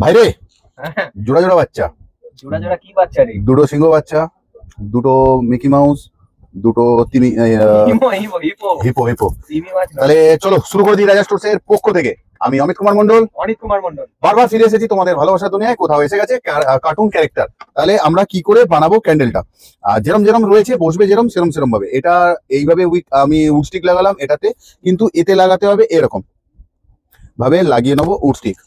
ভাইরে, হ্যাঁ, জোড়া জোড়া বাচ্চা, জোড়া জোড়া কি বাচ্চা রে? দুটো সিংহ বাচ্চা, দুটো মিকি মাউস, দুটো তিমি hippo hippo hippo hippo hippo. সিমি মাছ নয়। তাহলে চলো শুরু করে দিই রাজা স্টোরস এর পক্ষ থেকে। আমি অমিত কুমার মন্ডল, অনিত কুমার মন্ডল। বারবার ফিরে এসেছি তোমাদের ভালোবাসা দুনিয়ায়। কোথাও এসে গেছে কার্টুন ক্যারেক্টার। তাহলে আমরা কি করে বানাবো ক্যান্ডেলটা? যেরম যেরম রয়েছে বসবে যেরম সেরম সেরম ভাবে। এটা এইভাবে আমি উডস্টিক লাগালাম এটাতে, কিন্তু এতে লাগাতে হবে এরকম ভাবে লাগিয়ে নেবো উডস্টিক।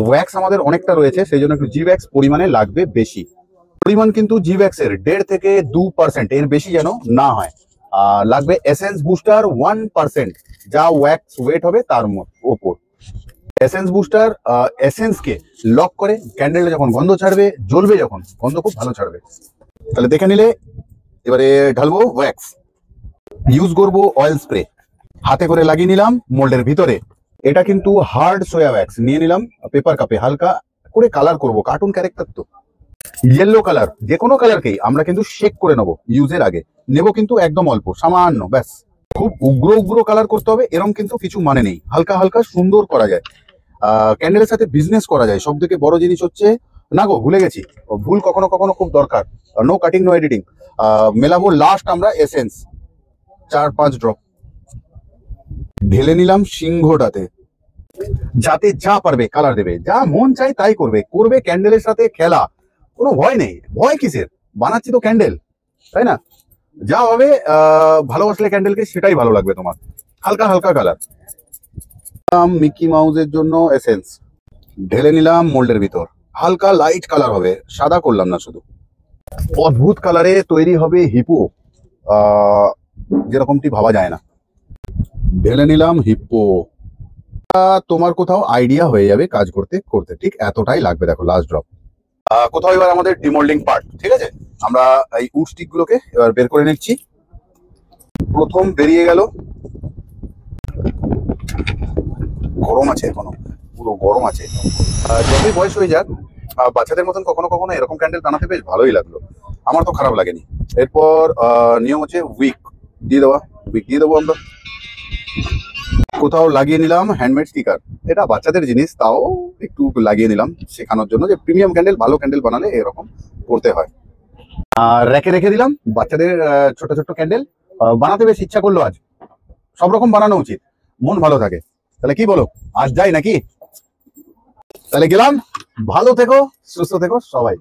ওয়্যাক্স আমাদের অনেকটা রয়েছে, সেই জন্য একটু জি ওয়্যাক্স পরিমাণে লাগবে বেশি। পরিমাণ কিন্তু জি ওয়্যাক্স এর 1.5 থেকে 2%, এর বেশি যেন না হয়। লাগবে এসেন্স বুস্টার 1%, যা ওয়্যাক্স ওয়েট হবে তার ওপর। এসেন্স বুস্টার এসেন্স কে লক করে ক্যান্ডেলটা যখন গন্ধ ছাড়বে, জ্বলবে যখন, গন্ধ খুব ভালো ছাড়বে। তাহলে দেখে নিলে, এবারে ঢালবো ওয়্যাক্স। ইউজ করবো অয়েল স্প্রে। হাতে করে লাগিয়ে নিলাম মোল্ডের ভিতরে। এটা কিন্তু হার্ড সোয়া ওয়্যাক্স নিয়ে নিলাম পেপার কাপে, হালকা করে কালার করব, কার্টুন ক্যারেক্টার তো। ইয়েলো কালার, যে কোনো কালারকেই আমরা কিন্তু শেক করে নেবো ইউজের আগে। নেব কিন্তু একদম অল্প, সামান্য, ব্যাস। খুব উগ্র উগ্র কালার করতে হবে এরকম কিন্তু কিছু মানে নেই, হালকা হালকা সুন্দর করা যায়। ক্যান্ডেলের সাথে বিজনেস করা যায়। সব থেকে বড় জিনিস হচ্ছে, না গো ভুলে গেছি, ভুল কখনো কখনো খুব দরকার। No cutting no editing. মেলাবো লাস্ট আমরা এসেন্স 4-5 ড্রপ ঢেলে নিলাম সিংহটাতে। যাতে যা পারবে কালার দেবে, যা মন চাই তাই করবে। করবে ক্যান্ডেলের সাথে খেলা, কোনো ভয় নেই। ভয় কিসের? বানাচ্ছি তো ক্যান্ডেল, তাই না? যা হবে ভালোবাসলে ক্যান্ডেলকে সেটাই ভালো লাগবে তোমার। হালকা হালকা কালার। মিকি মাউসের জন্য এসেন্স ঢেলে নিলাম মোল্ডের ভিতর। হালকা লাইট কালার হবে, সাদা করলাম না শুধু। অদ্ভুত কালারে তৈরি হবে হিপো, যেরকমটি ভাবা যায় না। ঢেলে নিলাম হিপো। তোমার কোথাও আইডিয়া হয়ে যাবে কাজ করতে করতে। ঠিক এতটাই লাগবে, দেখো লাস্ট ড্রপ। কোথাও এবার আমাদের ডিমোল্ডিং পার্ট, ঠিক আছে? আমরা এই উড স্টিক গুলোকে এবার বের করে নিচ্ছি। প্রথম বেরিয়ে গেল। গরম আছে এখনো, পুরো গরম আছে। যতই বয়স হয়ে যাক, বাচ্চাদের মতন কখনো কখনো এরকম ক্যান্ডেল বানাতে বেশ ভালোই লাগলো। আমার তো খারাপ লাগেনি। এরপর নিয়ম হচ্ছে উইক দিয়ে দেওয়া। উইক দিয়ে দেবো আমরা। কোথাও লাগিয়ে নিলাম হ্যান্ডমেড স্টিকার। এটা বাচ্চাদের জিনিস, তাও একটু লাগিয়ে নিলাম শেখানোর জন্য যে প্রিমিয়াম ক্যান্ডেল, ভালো ক্যান্ডেল বানালে এরকম করতে হয়। আর রেখে রেখে দিলাম বাচ্চাদের ছোট ছোট ক্যান্ডেল। বানাতে বেশ ইচ্ছা করলো আজ। সব রকম বানানো উচিত, মন ভালো থাকে। তাহলে কি বলো, আজ যাই নাকি? তাহলে গেলাম। ভালো থেকো, সুস্থ থেকো সবাই।